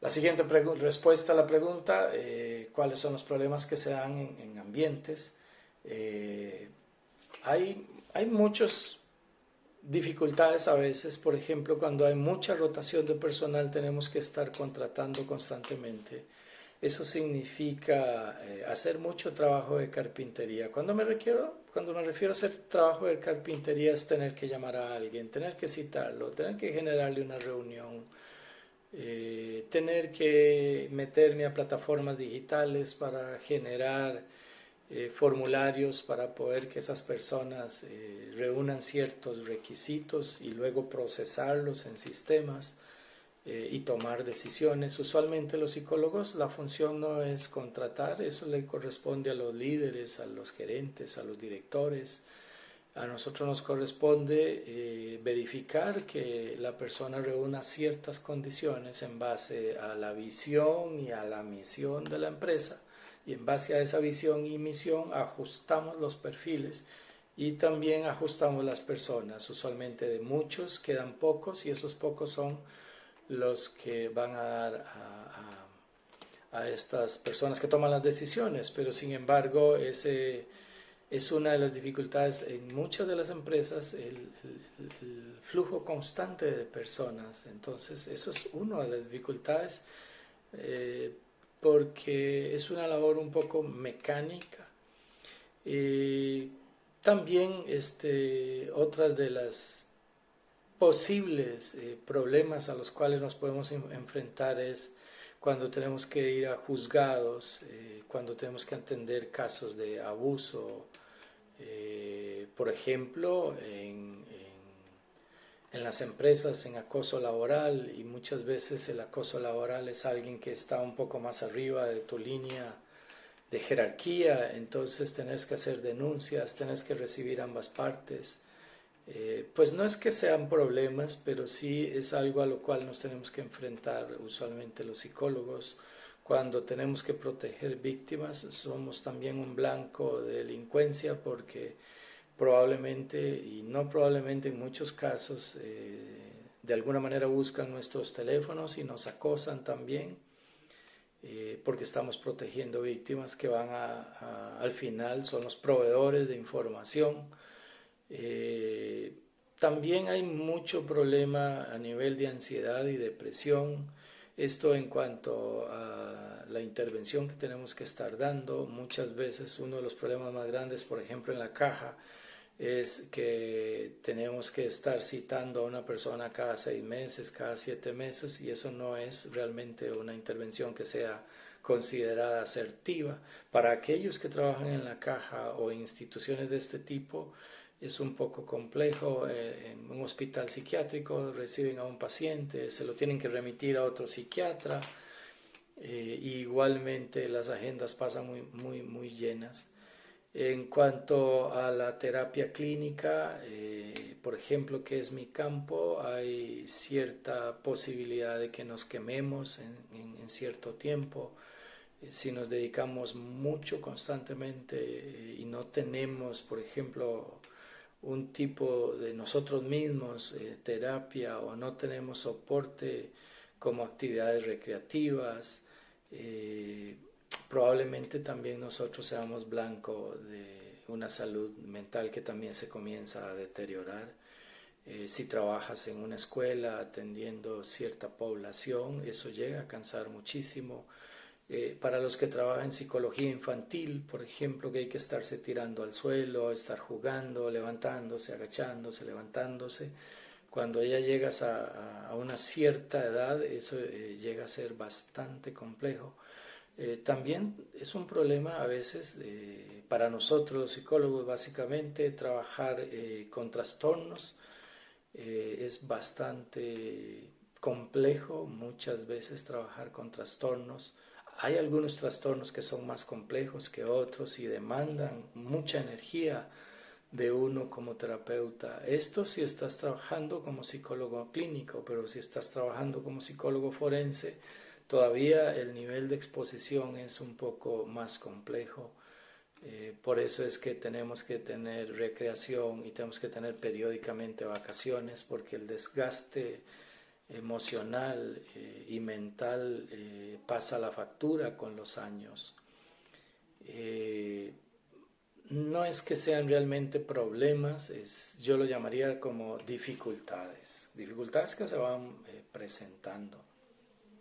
La siguiente respuesta a la pregunta, ¿cuáles son los problemas que se dan en ambientes? Eh, hay muchas dificultades a veces, por ejemplo, cuando hay mucha rotación de personal tenemos que estar contratando constantemente. Eso significa hacer mucho trabajo de carpintería. Cuando me refiero a hacer trabajo de carpintería es tener que llamar a alguien, tener que citarlo, tener que generarle una reunión, tener que meterme a plataformas digitales para generar formularios para poder que esas personas reúnan ciertos requisitos y luego procesarlos en sistemas y tomar decisiones. Usualmente los psicólogos, la función no es contratar, eso le corresponde a los líderes, a los gerentes, a los directores. A nosotros nos corresponde verificar que la persona reúna ciertas condiciones en base a la visión y a la misión de la empresa, y en base a esa visión y misión ajustamos los perfiles y también ajustamos las personas. Usualmente de muchos quedan pocos y esos pocos son los que van a dar a estas personas que toman las decisiones, pero sin embargo ese es una de las dificultades en muchas de las empresas, el flujo constante de personas. Entonces, eso es una de las dificultades eh, porque es una labor un poco mecánica. Y también otras de las posibles problemas a los cuales nos podemos enfrentar es cuando tenemos que ir a juzgados, cuando tenemos que atender casos de abuso, por ejemplo, en las empresas, en acoso laboral, y muchas veces el acoso laboral es alguien que está un poco más arriba de tu línea de jerarquía, entonces tenés que hacer denuncias, tenés que recibir ambas partes. Pues no es que sean problemas, pero sí es algo a lo cual nos tenemos que enfrentar usualmente los psicólogos. Cuando tenemos que proteger víctimas, somos también un blanco de delincuencia porque probablemente, y no probablemente en muchos casos, de alguna manera buscan nuestros teléfonos y nos acosan también, porque estamos protegiendo víctimas que van al final, son los proveedores de información. Eh, También hay mucho problema a nivel de ansiedad y depresión. Esto en cuanto a la intervención que tenemos que estar dando. Muchas veces uno de los problemas más grandes, por ejemplo, en la caja, es que tenemos que estar citando a una persona cada 6 meses, cada 7 meses, y eso no es realmente una intervención que sea considerada asertiva. Para aquellos que trabajan en la caja o en instituciones de este tipo, es un poco complejo. En un hospital psiquiátrico reciben a un paciente, se lo tienen que remitir a otro psiquiatra, igualmente las agendas pasan muy llenas. En cuanto a la terapia clínica, por ejemplo, que es mi campo, hay cierta posibilidad de que nos quememos en cierto tiempo. Si nos dedicamos mucho constantemente y no tenemos, por ejemplo, un tipo de nosotros mismos, terapia, o no tenemos soporte como actividades recreativas, eh, probablemente también nosotros seamos blanco de una salud mental que también se comienza a deteriorar. Si trabajas en una escuela atendiendo cierta población, eso llega a cansar muchísimo. Para los que trabajan en psicología infantil, por ejemplo, que hay que estarse tirando al suelo, estar jugando, levantándose, agachándose, levantándose, cuando ya llegas a una cierta edad, eso llega a ser bastante complejo. También es un problema a veces para nosotros los psicólogos, básicamente trabajar con trastornos. Es bastante complejo muchas veces trabajar con trastornos. Hay algunos trastornos que son más complejos que otros y demandan mucha energía de uno como terapeuta. Esto si estás trabajando como psicólogo clínico, pero si estás trabajando como psicólogo forense, todavía el nivel de exposición es un poco más complejo. Por eso es que tenemos que tener recreación y tenemos que tener periódicamente vacaciones, porque el desgaste emocional y mental pasa la factura con los años. Eh, no es que sean realmente problemas, yo lo llamaría como dificultades, dificultades que se van presentando.